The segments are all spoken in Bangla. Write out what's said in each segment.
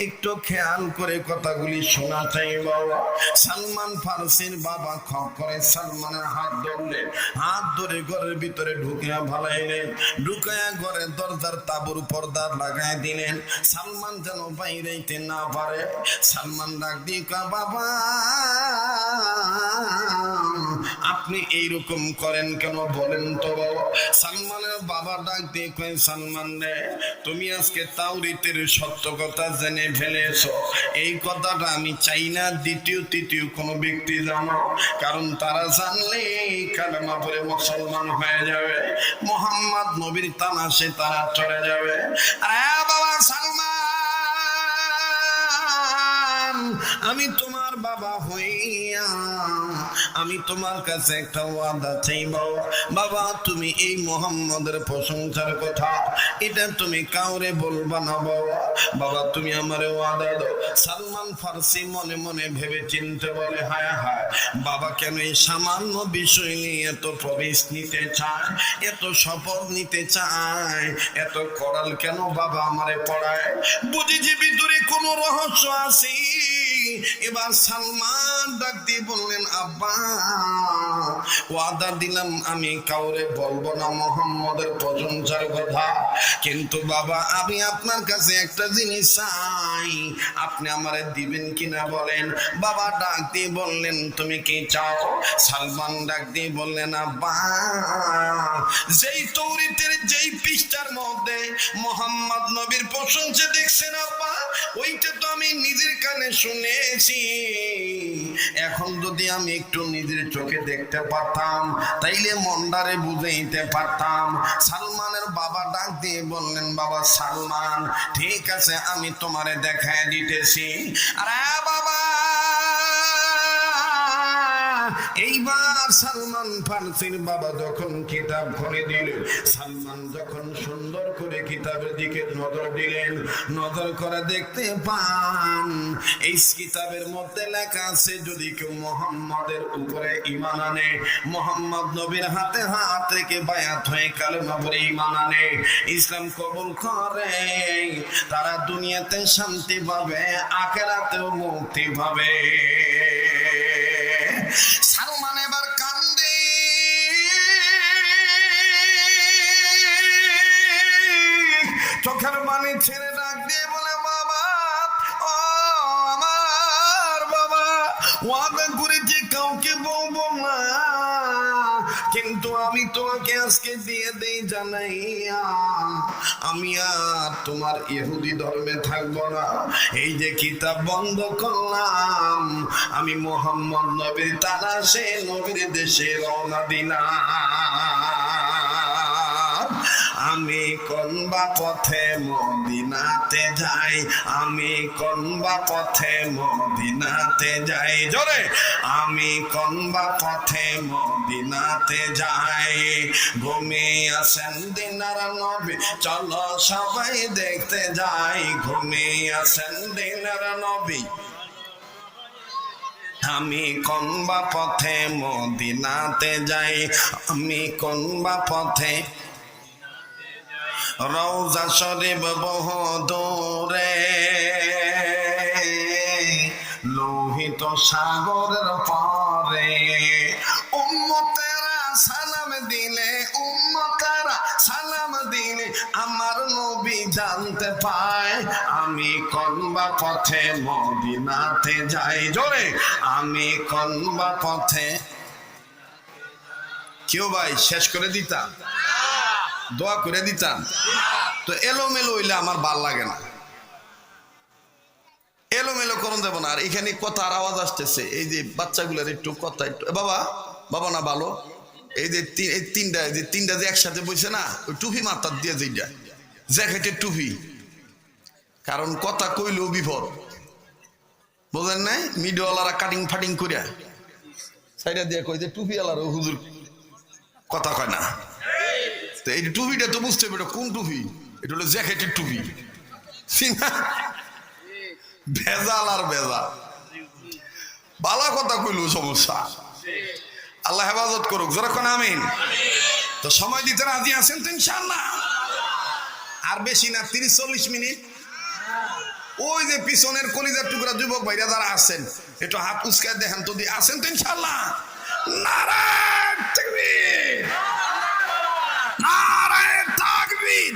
একটু খেয়াল করে কথাগুলি শোনা চাই বাবা। সালমান ফারসির বাবা খপ করে সালমানের হাত ধরলেন, হাত ধরে ঘরের ভিতরে ঢুকিয়া ভালাইলেন, ঢুকায়া ঘরের দরজার তাবুর পর্দা লাগাই দিলেন, সালমান যেন বাইরেতে না পারে। সালমান ডাক দিয়ে কয়, বাবা আপনি এইরকম করেন কেন বলেন তো বাবা? সালমানের বাবা ডাক দিয়ে কয়, সালমান রে, তুমি আজকে তাওরীতের সত্য কথা জেনে ফেলেছো। এই কথাটা আমি চাই না দ্বিতীয় তৃতীয় কোনো ব্যক্তি জানো, কারণ তারা জানলে কালেমা পড়ে মুসলমান হয়ে যাবে, মুহাম্মদ নবীর তামাশে তারা চলে যাবে। আরে বাবা সালমান, আমি তোমার বাবা হইয়া আমি তোমার কাছে একটা ওয়াদা চাইব। বাবা তুমি এই মুহাম্মদের প্রশংসার কথা এটা তুমি কাউরে বলবা না বাবা। বাবা তুমি আমারে ওয়াদা দাও। সালমান ফারসি মনে মনে ভেবে চিন্তে বলে, হায় হায়, বাবা কেন এই সামান্য বিষয় নিয়ে এত প্রবেশ নিতে চায়, এত শপথ নিতে চায়, এত করাল কেন বাবা আমারে পড়ায়? বুঝেছি ভিতরে কোনো রহস্য আছে। এবার সালমান ডাক দিয়ে বললেন, আব্বা ওয়াদা দিলাম আমি কাউরে বলবো না মুহাম্মদের প্রশংসার কথা, কিন্তু বাবা আমি আপনার কাছে একটা জিনিস চাই, আপনি আমারে দিবেন কিনা বলেন? বাবা ডাক দিয়ে বললেন, তুমি কি চাও? সালমান ডাক দিয়ে বললেন, আব্বা যেই তাওরীতের যেই পৃষ্ঠার মধ্যে মুহাম্মদ নবীর প্রশংসা দেখছেন আব্বা, ওইটা তো আমি নিজের কানে শুনেছি। এখন যদি আমি একটু নিজের চোখে দেখতে পারতাম তাইলে মনটারে বুঝাইতে পারতাম। সালমানের বাবা ডাক দিয়ে বললেন, বাবা সালমান ঠিক আছে আমি তোমারে দেখায় দিতেছি। আরে বাবা এইবার সালমান ফারসির বাবা যখন কিতাব খুলে দিলেন, সালমান যখন সুন্দর করে কিতাবের দিকে নজর দিলেন, নজর করে দেখতে পান এই কিতাবের মধ্যে লেখা আছে যদি কেউ মুহাম্মাদের উপরে ঈমান আনে, মুহাম্মদ নবীর হাতে হাত রেখে বায়াত হয়ে কালেমা পড়ে ঈমান আনে, ইসলাম কবুল করে, তারা দুনিয়াতে শান্তি পাবে, আখিরাতেও মুক্তি পাবে। সালমান এবার কান্দে, চোখের পানি ছেড়ে ডাক দিয়ে বলে, বাবা ও আমার বাবা, ওয়াদা করেছি কাউকে বলবো না, কিন্তু আমি তোমাকে আজকে দিয়ে দেই জানাইয়া আমি আর তোমার ইহুদি ধর্মে থাকবো না। এই যে কিতাব বন্ধ করলাম, আমি মুহাম্মদ নবীর তালাশে নবীর দেশে রওনা দিলাম। আমি কোনবা পথে মদিনাতে যাই, আমি কোনবা পথে মদিনাতে যাই, জোরে আমি কোনবা পথে মদিনাতে যাই, ঘুমিয়ে আছেন দিনার নবী, চলো সবাই দেখতে যাই, ঘুমিয়ে আছেন দিনার নবী, আমি কোনবা পথে মদিনাতে যাই, আমি কোনবা পথে, রওজা শরীফ বহু দূরে, লোহিত সাগরের পারে, উম্মতেরা সালাম দিলে, উম্মতেরা সালাম দিলে আমার নবী জানতে পায় আমি কোনবা পথে মদিনাতে যাই, জোরে আমি কোনবা পথে। কেউ ভাই শেষ করে দিতাম, দোয়া করে দিতাম, তো এলোমেলো হইলে আমার ভাল লাগে না, এলোমেলো করুন দেব না। আর এখানে কথার আওয়াজ আসতেছে, এই যে বাচ্চাগুলোর একটু কথা একটু, বাবা বাবা না ভালো, এই যে তিনটা যে একসাথে বসে না, ওই টুপি মাথার দিয়ে যেটা জ্যাকেটের টুপি, কারণ কথা কইলেও বিপদ, বোঝেন নাই? মিডিয়াওয়ালারা কাটিং ফাটিং করিয়া সাইডা দিয়ে কই যে টুপিওয়ালার হুজুর কথা কয় না, তো এই টুপিটা তো বুঝতে হবে কোন টুপি, এটা হলো জ্যাকেটের টুপি, ভেজাল আর ভেজাল, বালা কথা কইলেও সমস্যা। আল্লাহ হেফাজত করুক, যখন আমিন। তো সময় দিতে রাজি আছেন তো ইনশাআল্লাহ? আর বেশি না, 30-40 মিনিট। ওই যে পিছনের কলিজার টুকরা যুবক ভাইরা যারা আছেন একটু হাত উস্কায় দেখেন তো, দিয়ে আছেন তো ইনশাআল্লাহ? নারায়ে তাকবীর, নারায়ে তাকবীর।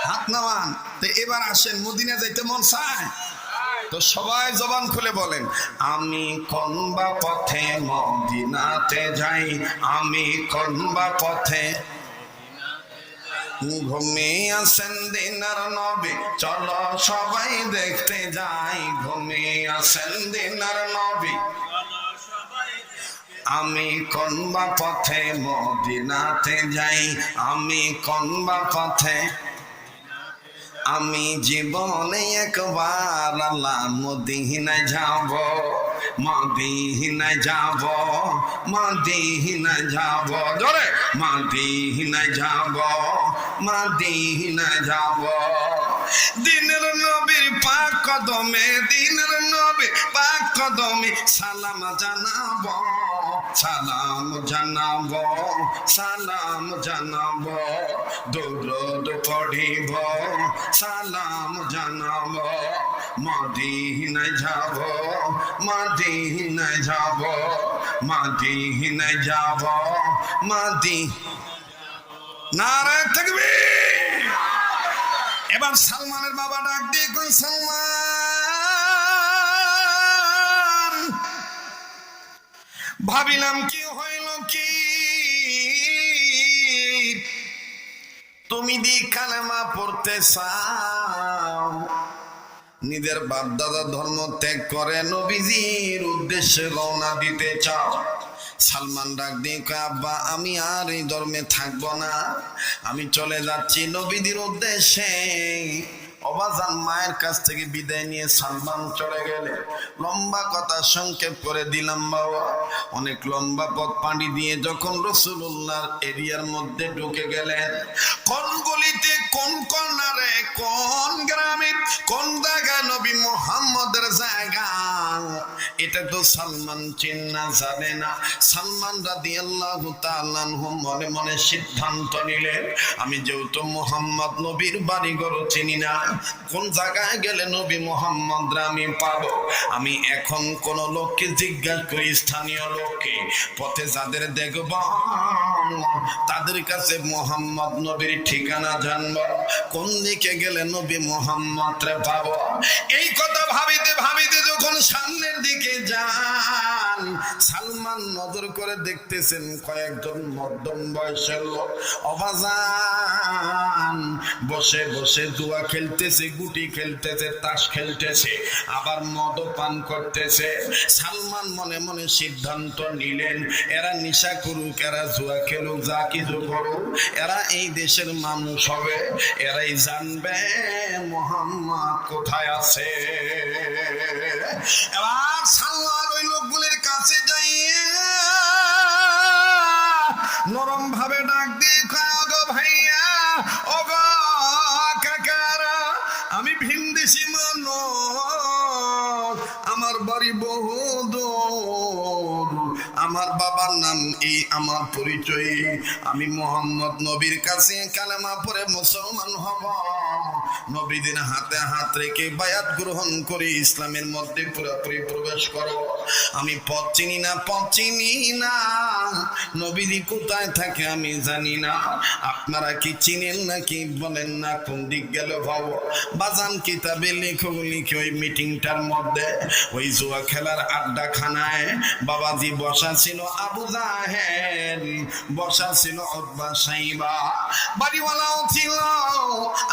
হাত নামান। তো এবার আসেন, মদিনা যাইতে মন চায় তো সবাই জবান খুলে বলেন, আমি কোন বা পথে মদিনাতে যাই, আমি কোন বা পথে। ঘুমিয়ে আছেন দিনার নবী, চলো সবাই দেখতে যাই। ঘুমিয়ে আছেন দিনার নবী, আমি কোন বা পথে মদিনাতে যাই, আমি কোন বা পথে। আমি জীবনে একবার আল্লাহ মদিনায় যাব, মদিনায় যাব, মদিনায় যাব, জোরে মদিনায় যাব, মদিনায় যাব। দিনের নবীর পাক কদমে, দিনের নবীর পাক কদমে সালাম জানাব, সালাম জানাব, সালাম জানাব। দরুদ পড়িব, সালাম জানাব। মদিনায় যাব, মদিনায় যাব, মদিনায় যাব, নারায়ে তাকবীর। এবার সালমানের বাবা ডাক দিয়ে কই, সালমান, ভাবিলাম কি হইল কি, তুমি দি কালেমা পড়তে চাও, নিজের বাপ দাদা ধর্ম ত্যাগ করে নবীজির উদ্দেশ্যে রওনা দিতে চাও। সালমান ডাক দিয়ে কয়, আব্বা আমি আর এই ধর্মে থাকবো না, আমি চলে যাচ্ছি নবীদের উদ্দেশ্যে। অবাজান মায়ের কাছ থেকে বিদায় নিয়ে সালমান চলে গেলে, লম্বা কথা সংক্ষেপ করে দিলাম বাবা। অনেক লম্বা পথ পাড়ি দিয়ে যখন রাসূলুল্লাহর এরিয়ার মধ্যে ঢুকে গেলেন, কোন গলিতে, কোন কর্নারে, কোন গ্রামে, কোন জায়গায় নবী মুহাম্মদের জায়গা, এটা তো সালমান চিন্না জানে না। সালমান রাদিয়াল্লাহু তাআলা আনহু মনে মনে সিদ্ধান্ত নিলেন, আমি যেহেতু মুহাম্মদ নবীর বাড়িঘর চিনি না, কোন জায়গায় গেলে নবী মুহাম্মদ আমি পাবো, আমি এখন কোন লোককে জিজ্ঞাসা করি, স্থানীয় লোককে, পথে যাদের দেখব তাদের কাছে মুহাম্মদ নবীর ঠিকানা জানবো, কোন দিকে গেলে নবী মুহাম্মদ রে পাবো। এই কথা ভাবিতে ভাবিতে যখন সামনের দিকে যান, সালমান নজর করে দেখতেছেন কয়েকজন মধ্যম বয়সের লোক অবাজান বসে বসে জুয়া খেলতেছে, গুটি খেলতেছে, তাস খেলতেছে, আবার মদ পান করতেছে। সালমান মনে মনে সিদ্ধান্ত নিলেন, এরা নেশা করুক, এরা জুয়া খেলুক, যা কিছু করুক, এরা এই দেশের মানুষ হবে, এরাই জানবে মুহাম্মদ কোথায় আছে। এবার সালমান ওই লোকগুলির কাছে যাইয়ে নরম ভাবে ডাক দিয়ে কয়, ওগো ভাইয়া, ওগো কাকারা, আমি ভিনদেশি মানুষ, আমার বাড়ি বহু দূর, আমার বাবার নাম এই, আমার পরিচয়, আমি মুহাম্মদ নবীর কাছে কালেমা পড়ে মুসলমান হব, নবীদের হাতে হাত রেখে বায়াত গ্রহণ করে ইসলামের মধ্যে পুরোপুরি প্রবেশ করো। আমি পথ চিনি না, পথ চিনি না, নবীজি কোথায় থাকে আমি জানি না, আপনারা কি চিনেন নাকি বলেন না, কোন দিক গেল ভাবো। বাজান কিতাবে লেখক লিখে ওই মিটিংটার মধ্যে ওই জুয়া খেলার আড্ডা খানায় বাবাজি বসা ছিল, আবু জাহেল বসা ছিল, উতবা সাইবা বাড়িওয়ালাও ছিল।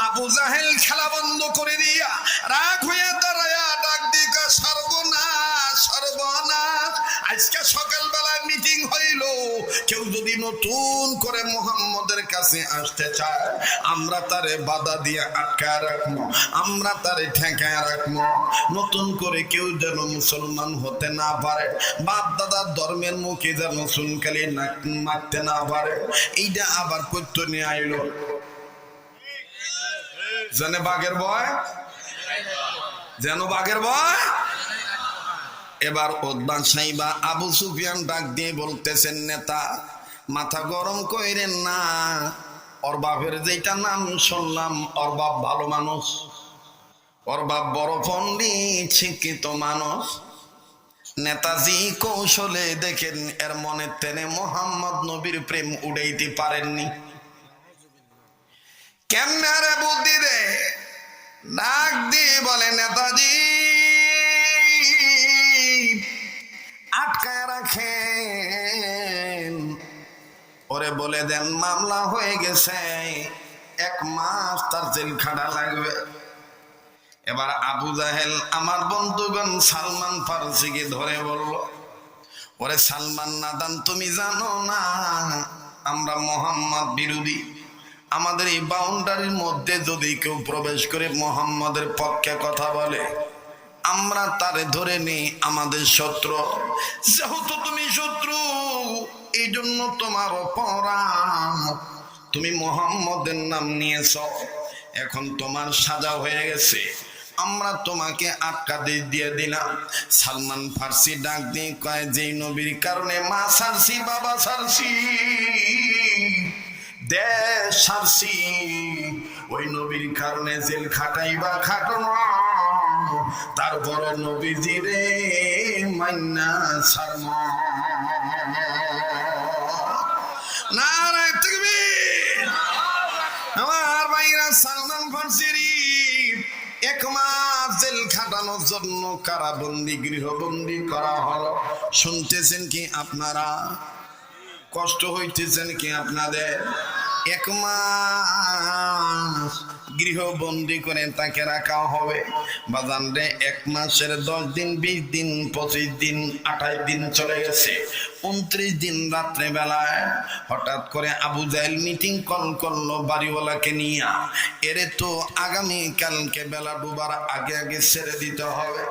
আবু জাহেল খেলা বন্ধ করে দিয়া রাগ হয়ে দাঁড়ায়া ডাক দিকা, সর্বনাশ, সর্বনাশ, আজকে সকালবেলায় মিটিং হইল, কেউ যদি নতুন করে মুহাম্মদের কাছে আসতে চায় আমরা তারে বাধা দিয়ে আটকায় রাখবো, আমরা তারে ঠেকায় রাখবো, নতুন করে কেউ যেন মুসলমান হতে না পারে, বাপ দাদার ধর্মের মুখে যেন চুনকালি মারতে না পারে। এইটা আবার করত নিয়ে আইলো যেন বাঘের ভয়, যেন বাঘের ভয়। এবার উতবা সাইবা আবু সুফিয়ান ডাক দিয়ে বলতেছেন, নেতা মাথা গরম কইরেন না, ওর বাপের যেটা নাম শুনলাম, ওর বাপ ভালো মানুষ, ওর বাপ বড় পণ্ডিত শিক্ষিত মানুষ। নেতাজি কৌশলে দেখেন এর মনে তেনে মোহাম্মদ নবীর প্রেম উড়াইতে পারেননি। কেমনে রে বুদ্ধি দে, ডাক দিয়ে বলে নেতাজি আটকায় রাখেন, ওরে বলে দেন মামলা হয়ে গেছে, 1 মাস তার জেল খাটা লাগবে। এবার আবু জাহেল আমার বন্ধুগণ সালমান ফারসিকে ধরে বলল, ওরে সালমান নাদান, তুমি জানো না আমরা মোহাম্মদ বিরোধী, আমাদের এই বাউন্ডারির মধ্যে যদি কেউ প্রবেশ করে মোহাম্মদের পক্ষে কথা বলে আমরা তারে ধরে নিই আমাদের শত্রু। যেহেতু তুমি শত্রু এই জন্য তোমার অপরাধ, তুমি মোহাম্মদের নাম নিয়েছ, এখন তোমার সাজা হয়ে গেছে, আমরা তোমাকে আটকা দিয়ে দিলাম। সালমান ফারসি ডাক দিয়ে কয়, যেই নবীর কারণে মা সারছি বাবা সারছি দেশ সারছি, ওই নবীর কারণে জেল খাটাইবা খাটো না, তারপর নবীজি রে মান্না শর্মা। নারায়ে তাকবীর। আমার ভাইরা, সালমান ফারসির 1 মাস জেল খাটানোর জন্য কারাবন্দি গৃহবন্দি করা হলো। শুনতেছেন কি আপনারা? কষ্ট হইতেছেন কি আপনাদের? 1 মাস গৃহবন্দী করে তাকে রাখা হবে। বাজান রে, 1 মাসের 10 দিন 20 দিন 25 দিন 28 দিন চলে গেছে। 29 দিন রাত্রে বেলায় হঠাৎ করে আবু জাহেল মিটিং কল করলো বাড়িওয়ালাকে নিয়ে, এরে তো আগামী কালকে বেলা ডুবার আগে আগে ছেড়ে দিতে হবে।